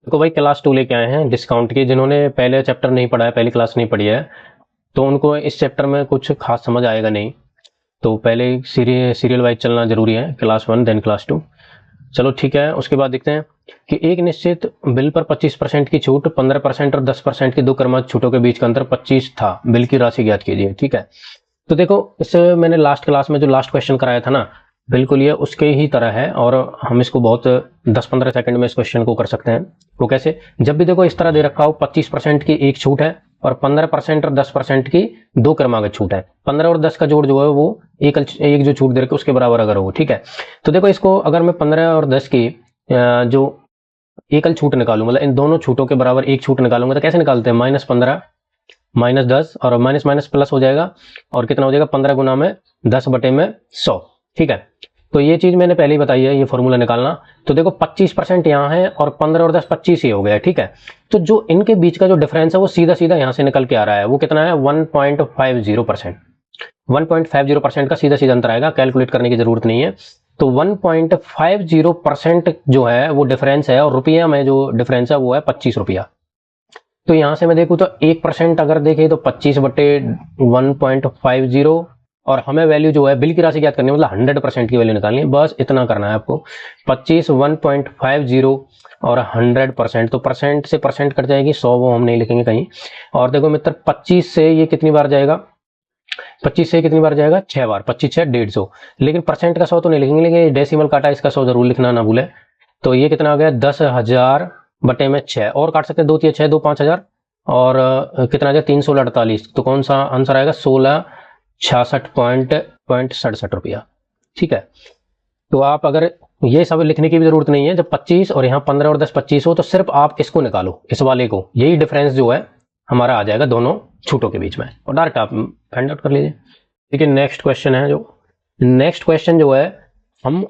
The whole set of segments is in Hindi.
देखो भाई क्लास 2 लेके आए हैं डिस्काउंट की। जिन्होंने पहले चैप्टर नहीं पढ़ा है, पहली क्लास नहीं पढ़ी है, तो उनको इस चैप्टर में कुछ खास समझ आएगा नहीं। तो पहले सीरियल वाइज चलना जरूरी है, क्लास 1 देन क्लास 2। चलो ठीक है। उसके बाद देखते हैं कि एक निश्चित बिल पर 25% की छूट, 15% और 10% की दो क्रमांक छूटों के बीच का अंतर 25 था। बिल की राशि ज्ञात कीजिए। ठीक है, तो देखो इस मैंने लास्ट क्लास में जो लास्ट क्वेश्चन कराया था ना, बिल्कुल ये उसके ही तरह है और हम इसको बहुत 10-15 सेकंड में इस क्वेश्चन को कर सकते हैं। वो कैसे? जब भी देखो इस तरह दे रखा हो 25% की एक छूट है और 15% और 10% की दो क्रमागत छूट है। 15 और 10 का जोड़ जो है वो एक जो छूट दे रखी है उसके बराबर अगर हो। ठीक है, तो देखो इसको अगर मैं 15 और 10 की जो एकल छूट निकालू, मतलब इन दोनों छूटों के बराबर एक छूट निकालूंगा, तो कैसे निकालते हैं? -15 -10 और माइनस माइनस प्लस हो जाएगा और कितना हो जाएगा? 15 गुना में 10/100। ठीक है, तो ये चीज मैंने पहले ही बताई है, ये फॉर्मूला निकालना। तो देखो 25% यहाँ है और 15 और 10 25 ही हो गया। ठीक है, तो जो इनके बीच का जो डिफरेंस है वो सीधा सीधा यहाँ से निकल के आ रहा है। वो कितना है? 1.50%। 1.50% का सीधा सीधा अंतर आएगा, कैलकुलेट करने की जरूरत नहीं है। तो 1.50% जो है वो डिफरेंस है और रुपया में जो डिफरेंस है वो है 25 रुपया। तो यहां से मैं देखूं तो 1% अगर देखें तो 25/1.50, और हमें वैल्यू जो है बिल की राशि ज्ञात करनी है, मतलब 100% की वैल्यू निकालनी है। बस इतना करना है आपको। 25 1.50 और 100%, तो परसेंट से परसेंट कट जाएगी, 100 वो हम नहीं लिखेंगे कहीं। और देखो मित्र 25 से ये कितनी बार जाएगा? 25 से कितनी बार जाएगा? 6 बार। 25 6 150। लेकिन परसेंट का 100 तो नहीं लिखेंगे, लेकिन डेसिमल काटा इसका 100 जरूर लिखना ना भूले। तो ये कितना आ गया? 10,000/6 और काट सकते हैं, 2 3 6 2 5,000 और कितना आ गया? 3 16 48। तो कौन सा आंसर आएगा? 1666.67 रुपया। ठीक है, तो आप अगर ये सब लिखने की भी जरूरत नहीं है। जब 25 और यहाँ 15 और 10 25 हो तो सिर्फ आप इसको निकालो, इस वाले को। यही डिफरेंस जो है हमारा आ जाएगा दोनों छूटों के बीच में, और डायरेक्ट आप फाइंड आउट कर लीजिए। ठीक है, नेक्स्ट क्वेश्चन है। जो नेक्स्ट क्वेश्चन जो है हम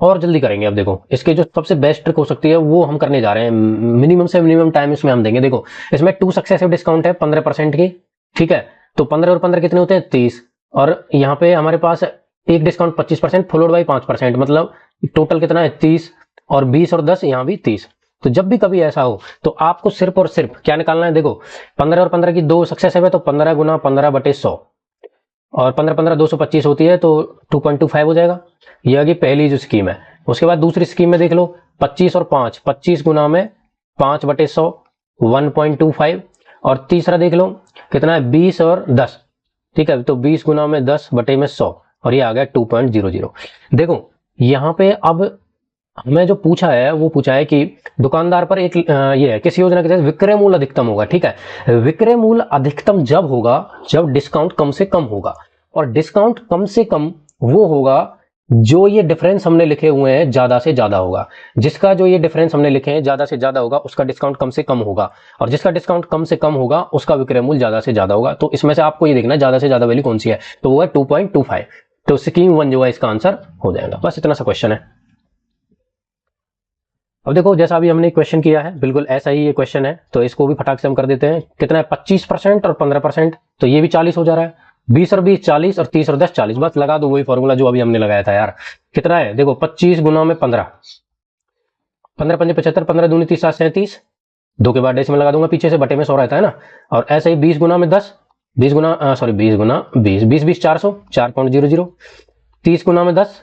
और जल्दी करेंगे। अब देखो इसके जो सबसे बेस्ट ट्रिक हो सकती है वो हम करने जा रहे हैं। मिनिमम से मिनिमम टाइम इसमें हम देंगे। देखो इसमें 2 सक्सेसिव डिस्काउंट है 15% की। ठीक है, तो 15 और 15 कितने होते हैं? 30। और यहाँ पे हमारे पास एक डिस्काउंट 25% फॉलोड बाई 5%, मतलब टोटल कितना है? 30। और 20 और 10 यहाँ भी 30। तो जब भी कभी ऐसा हो तो आपको सिर्फ और सिर्फ क्या निकालना है? देखो 15 और 15 की दो सक्सेसिव है तो 15 गुना 15/100, और 15 15 225 होती है तो 2.25 हो जाएगा। ये आ गई पहली जो स्कीम है। उसके बाद दूसरी स्कीम में देख लो, 25 और 5, 25 गुना में 5/100, 1.25। और तीसरा देख लो कितना है? 20 और 10। ठीक है, तो 20 गुना में 10/100 और ये आ गया 2.00। देखो यहां पे अब हमें जो पूछा है वो पूछा है कि दुकानदार पर एक ये है, किस योजना के तहत विक्रय मूल्य अधिकतम होगा। ठीक है, विक्रय मूल्य अधिकतम जब होगा जब डिस्काउंट कम से कम होगा, और डिस्काउंट कम से कम वो होगा जो ये डिफरेंस हमने लिखे हुए हैं ज्यादा से ज्यादा होगा। जिसका जो ये डिफरेंस हमने लिखे हैं ज्यादा से ज्यादा होगा उसका डिस्काउंट कम से कम होगा, और जिसका डिस्काउंट कम से कम होगा उसका विक्रय मूल्य ज्यादा से ज्यादा होगा। तो इसमें से आपको ये देखना है ज्यादा से ज्यादा वैल्यू कौन सी है, तो वो है 2.25। तो स्कीम 1 जो है इसका आंसर हो जाएगा। बस इतना सा क्वेश्चन है। अब देखो जैसा अभी हमने क्वेश्चन किया है बिल्कुल ऐसा ही ये क्वेश्चन है, तो इसको भी फटाक से हम कर देते हैं। कितना है? 25% और 15%, तो ये भी 40 हो जा रहा है। 20 और 20 40 और 30 और 10 40। बस लगा दो वही फॉर्मूला जो अभी हमने लगाया था यार। कितना है? देखो 25 गुना में 15, 15 पंजे 75, 15 दूनी 30 7 37। दो के बाद डेसिमल लगा दूंगा पीछे से, बटे में 100 रहता है ना। और ऐसे ही 20 गुना में 10, 20 गुना सॉरी 20 गुना 20, 20 20 400, 4.00। 30 गुना में 10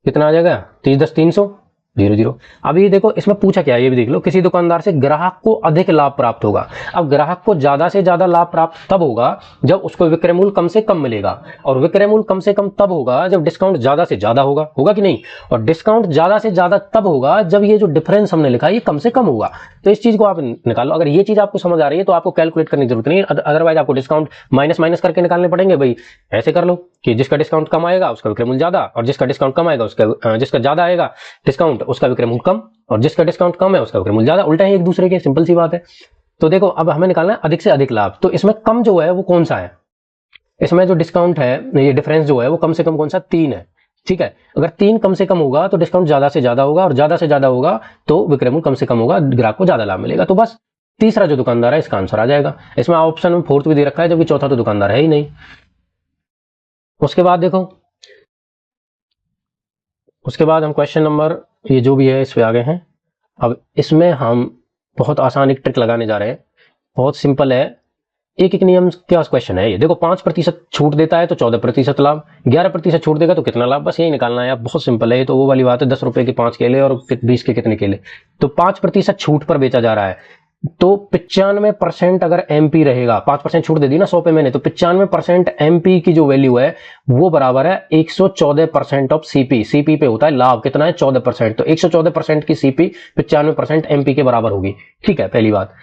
कितना आ जाएगा? 30 10 300, 00। अभी देखो इसमें पूछा क्या है ये भी देख लो। किसी दुकानदार से ग्राहक को अधिक लाभ प्राप्त होगा। अब ग्राहक को ज्यादा से ज्यादा लाभ प्राप्त तब होगा जब उसको विक्रय मूल्य कम से कम मिलेगा, और विक्रय मूल्य कम से कम तब होगा जब डिस्काउंट ज्यादा से ज्यादा होगा। होगा कि नहीं? और डिस्काउंट ज्यादा से ज्यादा तब होगा जब ये जो डिफरेंस हमने लिखा है ये कम से कम होगा। तो इस चीज को आप निकालो। अगर ये चीज आपको समझ आ रही है तो आपको कैलकुलेट करने की जरूरत नहीं है, अदरवाइज आपको डिस्काउंट माइनस माइनस करके निकालने पड़ेंगे। भाई ऐसे कर लो कि जिसका डिस्काउंट कम आएगा उसका विक्रय मूल्य ज्यादा, और जिसका डिस्काउंट कम आएगा उसका जिसका ज्यादा आएगा डिस्काउंट उसका विक्रय मूल्य कम, और जिसका डिस्काउंट कम है उसका विक्रय मूल्य ज्यादा। उल्टा है एक दूसरे के, सिंपल सी बात है। तो देखो अब हमें निकालना है अधिक से अधिक लाभ। तो इसमें कम जो है वो कौन सा है? इसमें जो डिस्काउंट है, ये डिफरेंस जो है वो कम से कम कौन सा? 3 है। ठीक है, अगर 3 कम से कम होगा तो डिस्काउंट ज्यादा से ज्यादा होगा, और ज्यादा से ज्यादा होगा तो विक्रय मूल्य कम से कम होगा, ग्राहक को ज्यादा लाभ मिलेगा। तो बस तीसरा जो दुकानदार है इसका आंसर आ जाएगा। इसमें ऑप्शन में फोर्थ भी दे रखा है, जबकि चौथा तो दुकानदार है ही नहीं। उसके बाद देखो, उसके बाद हम क्वेश्चन नंबर ये जो भी है इस पे आ गए हैं। अब इसमें हम बहुत आसान एक ट्रिक लगाने जा रहे हैं, बहुत सिंपल है, एक एक नियम का क्वेश्चन है ये। देखो 5% छूट देता है तो 14% लाभ, 11% छूट देगा तो कितना लाभ, बस यही निकालना है। बहुत सिंपल है ये तो, वो वाली बात है 10 रुपए के 5 केले और 20 के कितने केले। तो 5% छूट पर बेचा जा रहा है, तो 95% अगर एमपी रहेगा, 5% छूट दे दी ना 100 पे मैंने, तो 95% एमपी की जो वैल्यू है वो बराबर है 114% ऑफ सीपी। सीपी पे होता है लाभ, कितना है 14%, तो 114% की सीपी 95% एमपी के बराबर होगी। ठीक है, पहली बात।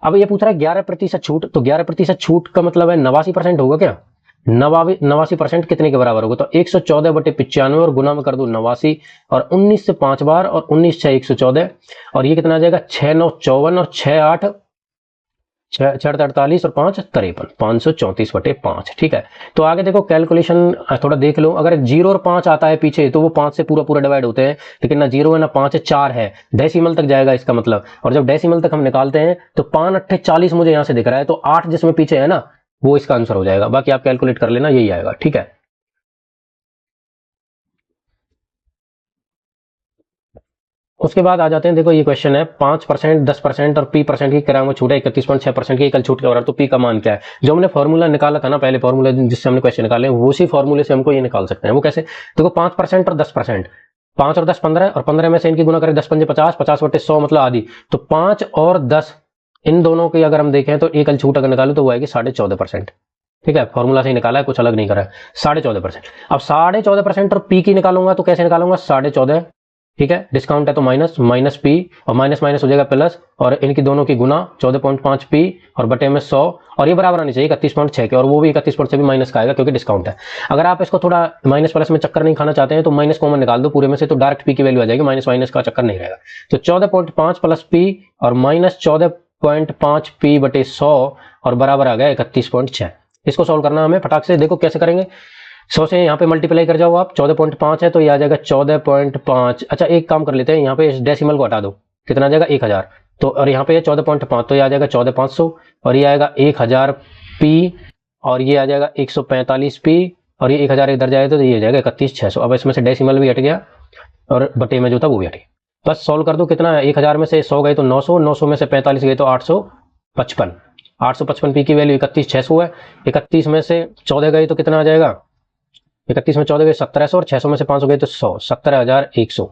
अब ये पूछ रहा है 11% छूट, तो 11% छूट का मतलब है 89% होगा क्या? 89% कितने के बराबर होगा? तो 114/95 और गुना में कर दो 89, और 19 से 5 बार, और 19 6 114, और ये कितना आ जाएगा 6 9 54, और 6 8 48, और 5 53, 534/5। ठीक है, तो आगे देखो कैलकुलेशन थोड़ा देख लो। अगर 0 और 5 आता है पीछे तो वो 5 से पूरा पूरा डिवाइड होते हैं, लेकिन ना 0 है ना 5 है, 4 है, डेसिमल तक जाएगा इसका मतलब। और जब डेसिमल तक हम निकालते हैं तो 5 8 40 मुझे यहां से दिख रहा है, तो 8 जिसमें पीछे है ना वो इसका आंसर हो जाएगा। बाकी आप कैलकुलेट कर लेना, यही आएगा। ठीक है, उसके बाद आ जाते हैं, देखो ये क्वेश्चन है 5%, 10% और पी परसेंट की किराए में छूट है 31.6% की एकल छूट के बराबर, तो पी का मान क्या है? जो हमने फॉर्मूला निकाला था ना पहले, फॉर्मूला जिससे हमने क्वेश्चन निकाले, उसी फॉर्मूले से हमको ये निकाल सकते हैं। वो कैसे? देखो 5% और 10%, 5 और 10 15, और 15 में से इनकी गुना करें 10 पंजे 50, 50/100 मतलब आधी, तो 5 और 10 इन दोनों की अगर हम देखें तो एकल छूट अगर निकालू तो वो आएगी 14.5%। ठीक है, फॉर्मूला से ही निकाला है, कुछ अलग नहीं करा है, 14.5%। अब 14.5% और पी की निकालूंगा तो कैसे निकालूंगा? 14.5, ठीक है, डिस्काउंट है तो माइनस, माइनस पी, और माइनस माइनस हो जाएगा प्लस, और इनकी दोनों की गुना 14.5 पी और बटे में 100, और ये बराबर आनी चाहिए 31.6 के, और वो भी 31.6 भी माइनस का आएगा क्योंकि डिस्काउंट है। अगर आप इसको थोड़ा माइनस प्लस में चक्कर नहीं खाना चाहते हैं तो माइनस कॉमन निकाल दो पूरे में से, तो डायरेक्ट पी की वैल्यू आ जाएगी, माइनस माइनस का चक्कर नहीं रहेगा। तो 14.5 प्लस पी और माइनस 14.5 पी बटे 100, और बराबर आ गया 31.6। इसको सोल्व करना हमें फटाक से, देखो कैसे करेंगे। 100 से यहाँ पे मल्टीप्लाई कर जाओ आप, 14.5 है तो ये आ जाएगा 14.5। अच्छा एक काम कर लेते हैं, यहाँ पे इस डेसिमल को हटा दो, कितना आ जाएगा 1000, तो और यहाँ पे 14.5 तो ये आ जाएगा 14,500, और ये आएगा 1000 पी, और ये आ जाएगा 145 पी, और ये 1000 इधर जाएगा तो ये आ जाएगा 31,600। अब इसमें से डेसिमल भी हट गया और बटे में जो था वो भी हट गया। बस सॉल्व कर दो, कितना है 1000 में से 100 गए तो 900, 900 में से 45 गए तो 855, 855 पी की वैल्यू 31,600 है। 31 में से 14 गए तो कितना आ जाएगा? 31 में 14 गए 1700, और 600 में से 500 गए तो 100, 17,100।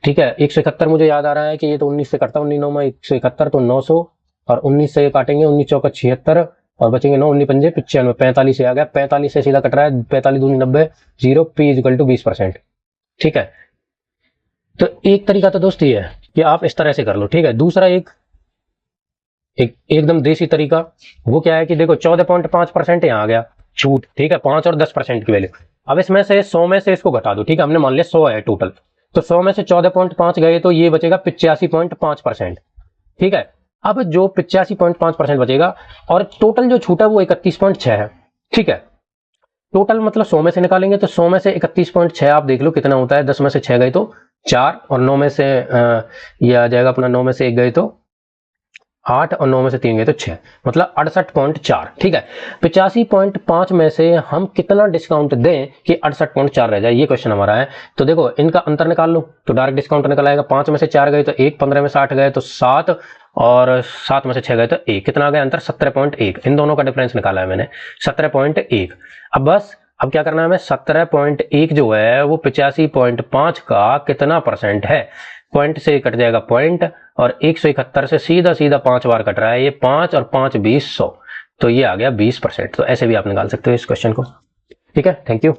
ठीक है, 171 मुझे याद आ रहा है कि ये तो 19 से कटता है, 19 9 में 171, तो 900, और 19 से काटेंगे 19 चौका 76, और बचेंगे 9, 19 पंजे 95, 45 से आ गया, 45 से सीधा कट रहा है, 45 दूनी 90, 0 पी इक्वल टू 20%। ठीक है, तो एक तरीका तो दोस्त ये है कि आप इस तरह से कर लो। ठीक है, दूसरा एकदम देसी तरीका, वो क्या है कि देखो 14.5% यहाँ आ गया छूट, ठीक है, 5 और 10% की वैल्यू। अब इसमें से 100 में से इसको घटा दो, ठीक है, हमने मान लिया 100 है टोटल, तो 100 में से 14.5 गए तो ये बचेगा 85.5%। ठीक है, अब जो 85.5% बचेगा, और टोटल जो छूटा वो 31.6 है। ठीक है, टोटल मतलब 100 में से निकालेंगे तो 100 में से 31.6 आप देख लो कितना होता है, 10 में से 6 गए तो 4, और 9 में से ये आ जाएगा अपना, 9 में से 1 गए तो 8, और 9 में से 3 गए तो 6, मतलब 68.4। ठीक है, 85.5 में से हम कितना डिस्काउंट दें कि 68.4 रह जाए, ये क्वेश्चन हमारा है। तो देखो इनका अंतर निकाल लो तो डायरेक्ट डिस्काउंट निकल आएगा। 5 में से 4 गए तो 1, 15 में से 8 गए तो 7, और 7 में से 6 गए तो 1, कितना आ गया अंतर? 17.1। इन दोनों का डिफरेंस निकाला है मैंने, 17.1। अब बस अब क्या करना है हमें, 17.1 जो है वो 85.5 का कितना परसेंट है, पॉइंट से कट जाएगा पॉइंट, और 171 से सीधा सीधा 5 बार कट रहा है, ये 5 और 5 20 100, तो ये आ गया 20%। तो ऐसे भी आप निकाल सकते हो इस क्वेश्चन को। ठीक है, थैंक यू।